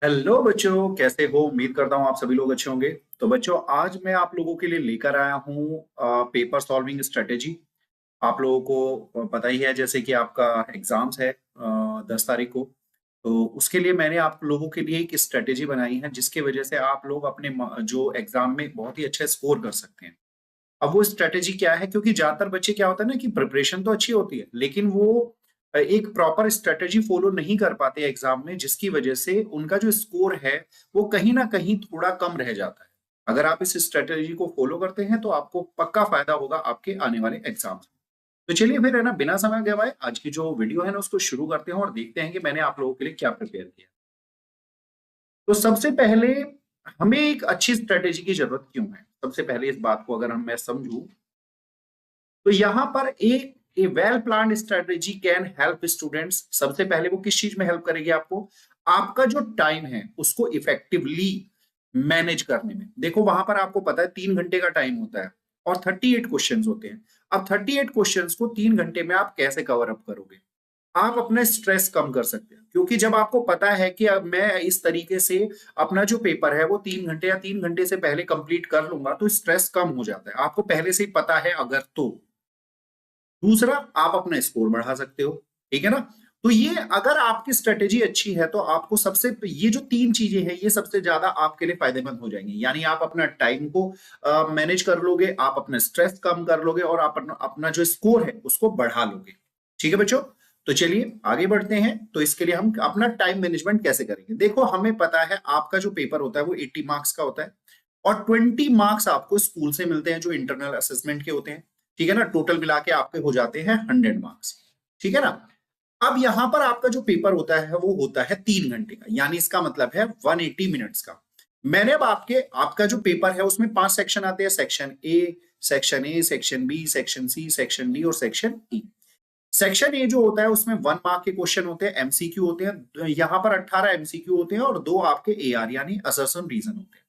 Hello बच्चों, कैसे हो? उम्मीद करता हूँ आप सभी लोग अच्छे होंगे। तो बच्चों, आज मैं आप लोगों के लिए लेकर आया हूँ पेपर सॉल्विंग स्ट्रेटेजी। आप लोगों को पता ही है, जैसे कि आपका एग्जाम्स है 10 तारीख को। तो उसके लिए मैंने आप लोगों के लिए एक स्ट्रेटेजी बनाई है, जिसकी वजह से आप लोग अपने जो एग्जाम में बहुत ही अच्छे स्कोर कर सकते हैं। अब वो स्ट्रेटेजी क्या है? क्योंकि ज्यादातर बच्चे क्या होता है ना कि प्रिपरेशन तो अच्छी होती है, लेकिन वो एक प्रॉपर स्ट्रेटेजी फॉलो नहीं कर पाते एग्जाम में, जिसकी वजह से उनका जो स्कोर है वो कहीं ना कहीं थोड़ा कम रह जाता है। अगर आप इस स्ट्रेटेजी को फॉलो करते हैं तो आपको पक्का फायदा होगा आपके आने वाले एग्जाम। तो चलिए फिर, है ना, बिना समय गवाए आज की जो वीडियो है ना उसको शुरू करते हैं और देखते हैं कि मैंने आप लोगों के लिए क्या प्रिपेयर किया। तो सबसे पहले हमें एक अच्छी स्ट्रेटेजी की जरूरत क्यों है? सबसे पहले इस बात को अगर मैं समझूं, तो यहां पर एक a well planned strategy can help students. सबसे पहले वो किस चीज में हेल्प करेगी आपको? आपका जो टाइम है उसको इफेक्टिवली मैनेज करने में। देखो, वहां पर आपको पता है 3 घंटे का टाइम होता है और 38 क्वेश्चंस होते हैं। अब 38 क्वेश्चंस को 3 घंटे में आप कैसे कवर अप करोगे? आप अपना स्ट्रेस कम कर सकते हैं, क्योंकि जब आपको पता है कि अब मैं इस तरीके से अपना जो पेपर है वो 3 घंटे या 3 घंटे से पहले कंप्लीट कर लूंगा, तो स्ट्रेस कम हो जाता है। आपको पहले से ही पता है अगर तो। दूसरा, आप अपना स्कोर बढ़ा सकते हो। ठीक है ना? तो ये अगर आपकी स्ट्रेटेजी अच्छी है तो आपको सबसे ये जो 3 चीजें हैं ये सबसे ज्यादा आपके लिए फायदेमंद हो जाएंगी। यानी आप अपना टाइम को मैनेज कर लोगे, आप अपना स्ट्रेस कम कर लोगे और आप अपना जो स्कोर है उसको बढ़ा लोगे। ठीक है बच्चों? तो चलिए आगे बढ़ते हैं। तो इसके लिए हम अपना टाइम मैनेजमेंट कैसे करेंगे? देखो, हमें पता है आपका जो पेपर होता है वो 80 मार्क्स का होता है और 20 मार्क्स आपको स्कूल से मिलते हैं जो इंटरनल असेसमेंट के होते हैं। ठीक है ना? टोटल मिला के आपके हो जाते हैं 100 मार्क्स। ठीक है ना? अब यहां पर आपका जो पेपर होता है वो होता है 3 घंटे का, यानी इसका मतलब है 180 मिनट्स का। मैंने अब आपका जो पेपर है उसमें 5 सेक्शन आते हैं। Section A, section B, section C, section D और सेक्शन ई। सेक्शन ए जो होता है उसमें 1 मार्क के क्वेश्चन होते हैं, एमसीक्यू होते हैं। यहां पर 18 एमसीक्यू होते हैं और 2 आपके एआर यानी असर्शन रीजन होते हैं।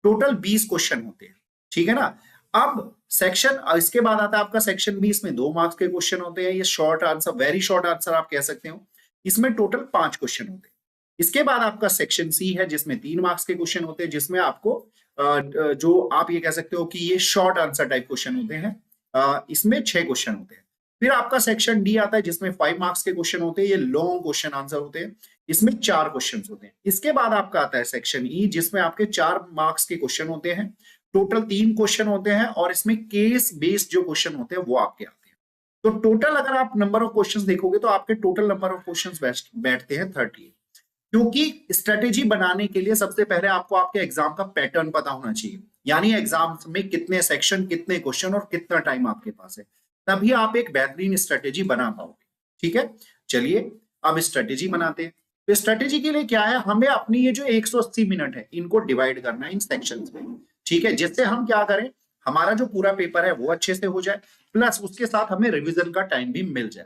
टोटल 20 क्वेश्चन होते हैं। ठीक है ना? अब सेक्शन इसके बाद आता है आपका सेक्शन बी। इसमें 2 मार्क्स के क्वेश्चन होते हैं। ये short answer, very short answer आप कह सकते हो। इसमें टोटल 5 क्वेश्चन होते हैं। इसके बाद आपका सेक्शन सी है जिसमें 3 मार्क्स के क्वेश्चन होते हैं, जिसमें आपको जो आप ये कह सकते हो कि ये शॉर्ट आंसर टाइप क्वेश्चन होते हैं। इसमें 6 क्वेश्चन होते हैं। फिर आपका सेक्शन डी आता है जिसमें 5 मार्क्स के क्वेश्चन होते हैं। ये लॉन्ग क्वेश्चन आंसर होते हैं। इसमें 4 क्वेश्चन होते हैं। इसके बाद आपका आता है सेक्शन ई जिसमें आपके 4 मार्क्स के क्वेश्चन होते हैं। टोटल 3 क्वेश्चन होते हैं और इसमें केस बेस्ड जो क्वेश्चन होते हैं वो आपके आते हैं। तो टोटल अगर आप नंबर ऑफ क्वेश्चंस देखोगे तो आपके टोटल नंबर ऑफ क्वेश्चंस बैठते हैं 30। क्योंकि स्ट्रेटेजी बनाने के लिए सबसे पहले आपको आपके एग्जाम का पैटर्न पता होना चाहिए, यानी एग्जाम में कितने सेक्शन, कितने क्वेश्चन और कितना टाइम आपके पास है। तभी आप एक बेहतरीन स्ट्रेटेजी बना पाओगे। ठीक है? चलिए अब स्ट्रेटेजी बनाते हैं। तो स्ट्रेटेजी के लिए क्या है? हमें अपनी ये जो 180 मिनट है इनको डिवाइड करना है इन सेक्शंस में। ठीक है? जिससे हम क्या करें, हमारा जो पूरा पेपर है वो अच्छे से हो जाए, प्लस उसके साथ हमें रिविजन का टाइम भी मिल जाए।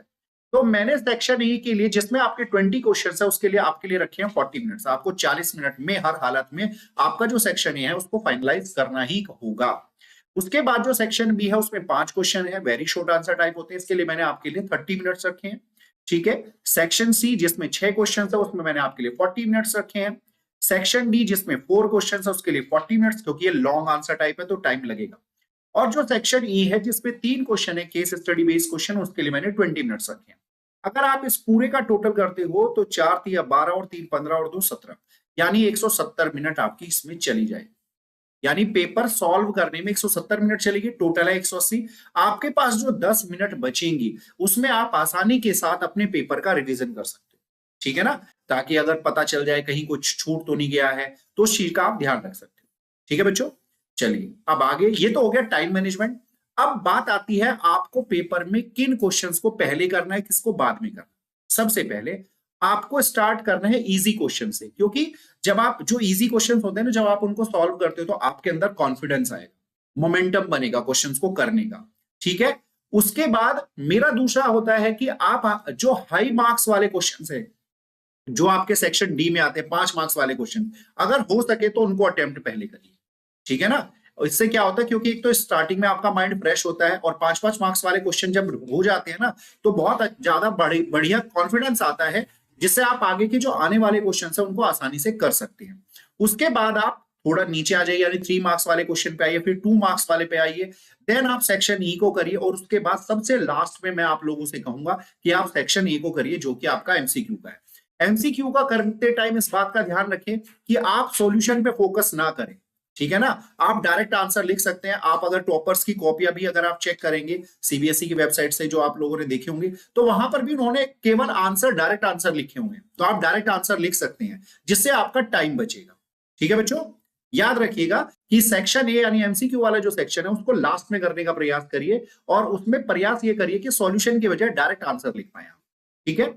तो मैंने सेक्शन ए के लिए, जिसमें आपके 20 क्वेश्चन है, उसके लिए आपके लिए रखे हैं 40 मिनट्स। आपको 40 मिनट में हर हालत में आपका जो सेक्शन ए है उसको फाइनलाइज करना ही होगा। उसके बाद जो सेक्शन बी है उसमें 5 क्वेश्चन है, वेरी शॉर्ट आंसर टाइप होते हैं। इसके लिए मैंने आपके लिए 30 मिनट्स रखे हैं। ठीक है? सेक्शन सी जिसमें 6 क्वेश्चन है उसमें मैंने आपके लिए 40 मिनट्स रखे हैं। सेक्शन डी जिसमें 4 क्वेश्चन है उसके लिए 40 मिनट्स, क्योंकि ये लॉन्ग आंसर टाइप है तो टाइम लगेगा। और जो सेक्शन ई है जिसमें 3 क्वेश्चन है, केस स्टडी बेस्ड क्वेश्चन, उसके लिए मैंने 20 मिनट्स रखे हैं। अगर आप इस पूरे का टोटल करते हो तो 4 × 3 = 12 और 3 × 15 और 2 = 17, यानी 170 मिनट आपकी इसमें चली जाएगी। यानी पेपर सॉल्व करने में 170 मिनट चलेगी। टोटल है 180। आपके पास जो 10 मिनट बचेंगी उसमें आप आसानी के साथ अपने पेपर का रिवीजन कर सकते हो। ठीक है ना? ताकि अगर पता चल जाए कहीं कुछ छूट तो नहीं गया है तो उस चीज का आप ध्यान रख सकते हो। ठीक है बच्चों? चलिए अब आगे, ये तो हो गया टाइम मैनेजमेंट। अब बात आती है आपको पेपर में किन क्वेश्चंस को पहले करना है, किसको बाद में करना है। सबसे पहले आपको स्टार्ट करना है इजी क्वेश्चन से, क्योंकि जब आप जो इजी क्वेश्चंस होते हैं ना, जब आप उनको सॉल्व करते हो तो आपके अंदर कॉन्फिडेंस आएगा, मोमेंटम बनेगा क्वेश्चंस को करने का। ठीक है? उसके बाद मेरा दूसरा होता है कि आप जो हाई मार्क्स वाले क्वेश्चंस है, जो आपके सेक्शन डी में आते हैं 5 मार्क्स वाले क्वेश्चन, अगर हो सके तो उनको अटेम्प्ट पहले करिए। ठीक है ना? और इससे क्या होता है, क्योंकि एक तो स्टार्टिंग में आपका माइंड फ्रेश होता है और 5-5 मार्क्स वाले क्वेश्चन जब हो जाते हैं ना तो बहुत ज्यादा बढ़िया कॉन्फिडेंस आता है जिससे आप आगे के जो आने वाले क्वेश्चन है उनको आसानी से कर सकते हैं। उसके बाद आप थोड़ा नीचे आ जाइए, यानी 3 मार्क्स वाले क्वेश्चन पे आइए, फिर 2 मार्क्स वाले पे आइए, देन आप सेक्शन ई को करिए, और उसके बाद सबसे लास्ट में मैं आप लोगों से कहूंगा कि आप सेक्शन ए को करिए, जो कि आपका एमसीक्यू का है। एमसीक्यू का करते टाइम इस बात का ध्यान रखें कि आप सॉल्यूशन पे फोकस ना करें, ठीक है ना। आप डायरेक्ट आंसर लिख सकते हैं। आप अगर टॉपर्स की कॉपियां भी अगर आप चेक करेंगे सीबीएसई की वेबसाइट से, जो आप लोगों ने देखे होंगे, तो वहां पर भी उन्होंने केवल आंसर, डायरेक्ट आंसर लिखे होंगे, तो आप डायरेक्ट आंसर लिख सकते हैं, जिससे आपका टाइम बचेगा। ठीक है बच्चों, याद रखिएगा कि सेक्शन ए यानी एमसीक्यू वाला जो सेक्शन है उसको लास्ट में करने का प्रयास करिए, और उसमें प्रयास ये करिए कि सॉल्यूशन की बजाय डायरेक्ट आंसर लिख पाए। ठीक है,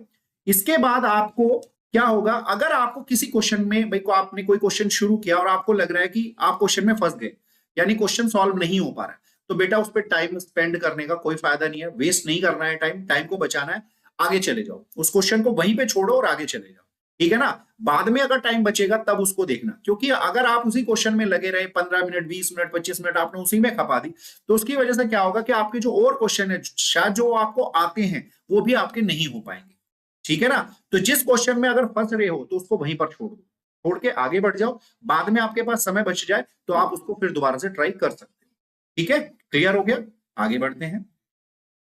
इसके बाद आपको क्या होगा, अगर आपको किसी क्वेश्चन में, भाई को आपने कोई क्वेश्चन शुरू किया और आपको लग रहा है कि आप क्वेश्चन में फंस गए, यानी क्वेश्चन सॉल्व नहीं हो पा रहा है, तो बेटा उस पर टाइम स्पेंड करने का कोई फायदा नहीं है, वेस्ट नहीं करना है टाइम, टाइम को बचाना है, आगे चले जाओ, उस क्वेश्चन को वहीं पे छोड़ो और आगे चले जाओ। ठीक है ना, बाद में अगर टाइम बचेगा तब उसको देखना, क्योंकि अगर आप उसी क्वेश्चन में लगे रहे 15 मिनट, 20 मिनट, 25 मिनट आपने उसी में खपा दी, तो उसकी वजह से क्या होगा कि आपके जो और क्वेश्चन है शायद जो आपको आते हैं वो भी आपके नहीं हो पाएंगे। ठीक है ना, तो जिस क्वेश्चन में अगर फंस रहे हो तो उसको वहीं पर छोड़ दो, छोड़ के आगे बढ़ जाओ, बाद में आपके पास समय बच जाए तो आप उसको फिर दोबारा से ट्राई कर सकते हो। ठीक है, क्लियर हो गया, आगे बढ़ते हैं।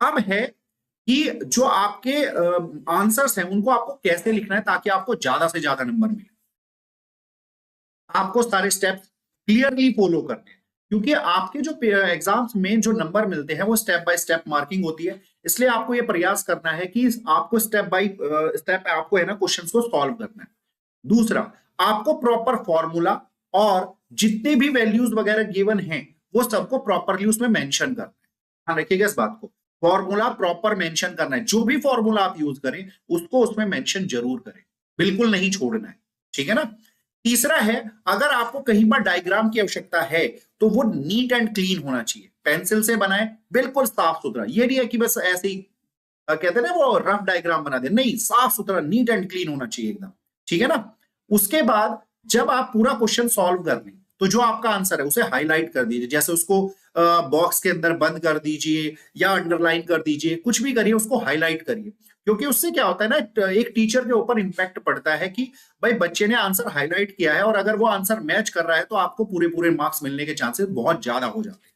अब है कि जो आपके आंसर्स हैं उनको आपको कैसे लिखना है ताकि आपको ज्यादा से ज्यादा नंबर मिले। आपको सारे स्टेप्स क्लियरली फॉलो करने हैं, क्योंकि आपके जो एग्जाम्स में जो नंबर मिलते हैं वो स्टेप बाय स्टेप मार्किंग होती है, इसलिए आपको ये प्रयास करना है कि आपको स्टेप बाय स्टेप आपको है ना क्वेश्चंस को सॉल्व करना है। दूसरा, आपको प्रॉपर फॉर्मूला और जितने भी वैल्यूज वगैरह गिवन हैं वो सबको प्रॉपरली उसमें मेंशन करना है। ध्यान रखिएगा इस बात को, फॉर्मूला प्रॉपर मेंशन करना है, जो भी फॉर्मूला आप यूज करें उसको उसमें मेंशन जरूर करें, बिल्कुल नहीं छोड़ना है। ठीक है ना। तीसरा है, अगर आपको कहीं पर डायग्राम की आवश्यकता है तो वो नीट एंड क्लीन होना चाहिए, पेंसिल से बनाए, बिल्कुल साफ सुथरा। ये नहीं है कि बस ऐसे ही कहते हैं ना वो रफ डायग्राम बना दे, नहीं, साफ सुथरा नीट एंड क्लीन होना चाहिए एकदम। ठीक है ना। उसके बाद जब आप पूरा क्वेश्चन सॉल्व कर लें तो जो आपका आंसर है उसे हाईलाइट कर दीजिए, जैसे उसको बॉक्स के अंदर बंद कर दीजिए या अंडरलाइन कर दीजिए, कुछ भी करिए, उसको हाईलाइट करिए, क्योंकि उससे क्या होता है ना, एक टीचर के ऊपर इंपैक्ट पड़ता है कि भाई बच्चे ने आंसर हाईलाइट किया है, और अगर वो आंसर मैच कर रहा है तो आपको पूरे पूरे मार्क्स मिलने के चांसेस बहुत ज्यादा हो जाते हैं।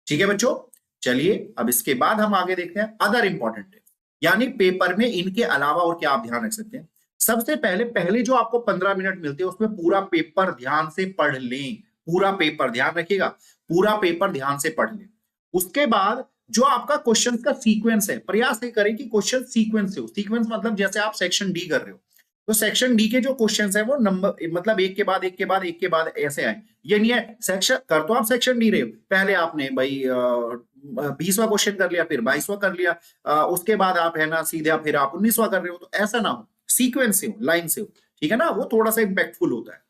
ठीक है बच्चों, चलिए अब इसके बाद हम आगे देखते हैं अदर इंपॉर्टेंट टिप्स, यानी पेपर में इनके अलावा और क्या आप ध्यान रख सकते हैं। सबसे पहले जो आपको 15 मिनट मिलते हैं उसमें पूरा पेपर ध्यान से पढ़ लें, पूरा पेपर ध्यान रखिएगा, पूरा पेपर ध्यान से पढ़ लें। उसके बाद जो आपका क्वेश्चन का सीक्वेंस है, प्रयास ये करें कि क्वेश्चन सीक्वेंस से हो। सीक्वेंस मतलब जैसे आप सेक्शन डी कर रहे हो तो सेक्शन डी के जो क्वेश्चंस है वो नंबर मतलब एक के बाद एक के बाद एक के बाद ऐसे आए। ये नहीं है सेक्शन कर तो आप सेक्शन डी रहे हो, पहले आपने भाई 20वां क्वेश्चन कर लिया, फिर 22वां कर लिया, उसके बाद आप है ना सीधे फिर आप 19वां कर रहे हो, तो ऐसा ना हो, सीक्वेंस से हो, लाइन से हो। ठीक है ना, वो थोड़ा सा इंपैक्टफुल होता है।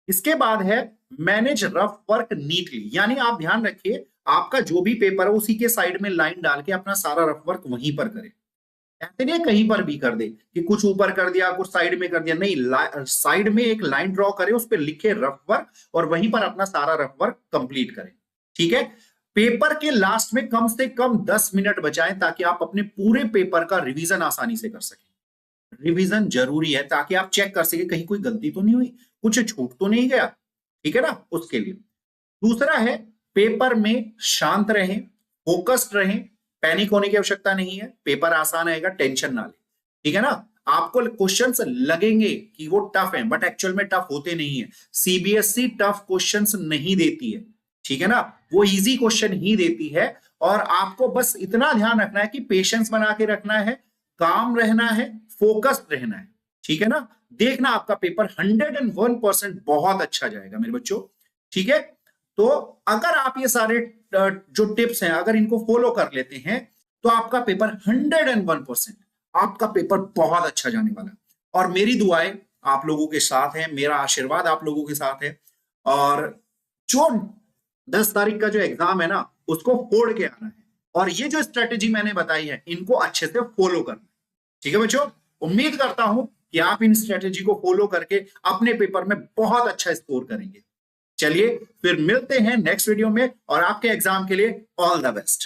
इसके बाद है मैनेज रफ वर्क नीटली, यानी आप ध्यान रखिए आपका जो भी पेपर है उसी के साइड में लाइन डाल के अपना सारा रफ वर्क वहीं पर करें। ऐसे नहीं कहीं पर भी कर दे कि कुछ ऊपर कर दिया कुछ साइड में कर दिया, नहीं, साइड में एक लाइन ड्रॉ करे, उस पर लिखे रफ वर्क और वहीं पर अपना सारा रफ वर्क कंप्लीट करें। ठीक है, पेपर के लास्ट में कम से कम 10 मिनट बचाएं ताकि आप अपने पूरे पेपर का रिवीजन आसानी से कर सकें। रिवीजन जरूरी है ताकि आप चेक कर सके कहीं कोई गलती तो नहीं हुई, कुछ छूट तो नहीं गया। ठीक है ना, उसके लिए। दूसरा है पेपर में शांत रहें, फोकस्ड रहें, पैनिक होने की आवश्यकता नहीं है, पेपर आसान आएगा, टेंशन ना ले। ठीक है ना, आपको क्वेश्चंस लगेंगे कि वो टफ हैं, बट एक्चुअल में टफ होते नहीं है। सीबीएसई टफ क्वेश्चंस नहीं देती है, ठीक है ना, वो इजी क्वेश्चन ही देती है। और आपको बस इतना ध्यान रखना है कि पेशेंस बना के रखना है, काम रहना है, फोकस्ड रहना है। ठीक है ना, देखना आपका पेपर 101% बहुत अच्छा जाएगा मेरे बच्चों। ठीक है, तो अगर आप ये सारे जो टिप्स हैं अगर इनको फॉलो कर लेते हैं तो आपका पेपर 101% आपका पेपर बहुत अच्छा जाने वाला है। और मेरी दुआएं आप लोगों के साथ है, मेरा आशीर्वाद आप लोगों के साथ है, और जो 10 तारीख का जो एग्जाम है ना उसको फोड़ के आना है, और ये जो स्ट्रेटेजी मैंने बताई है इनको अच्छे से फॉलो करना। ठीक है बच्चों, उम्मीद करता हूं कि आप इन स्ट्रेटेजी को फॉलो करके अपने पेपर में बहुत अच्छा स्कोर करेंगे। चलिए फिर मिलते हैं नेक्स्ट वीडियो में, और आपके एग्जाम के लिए ऑल द बेस्ट।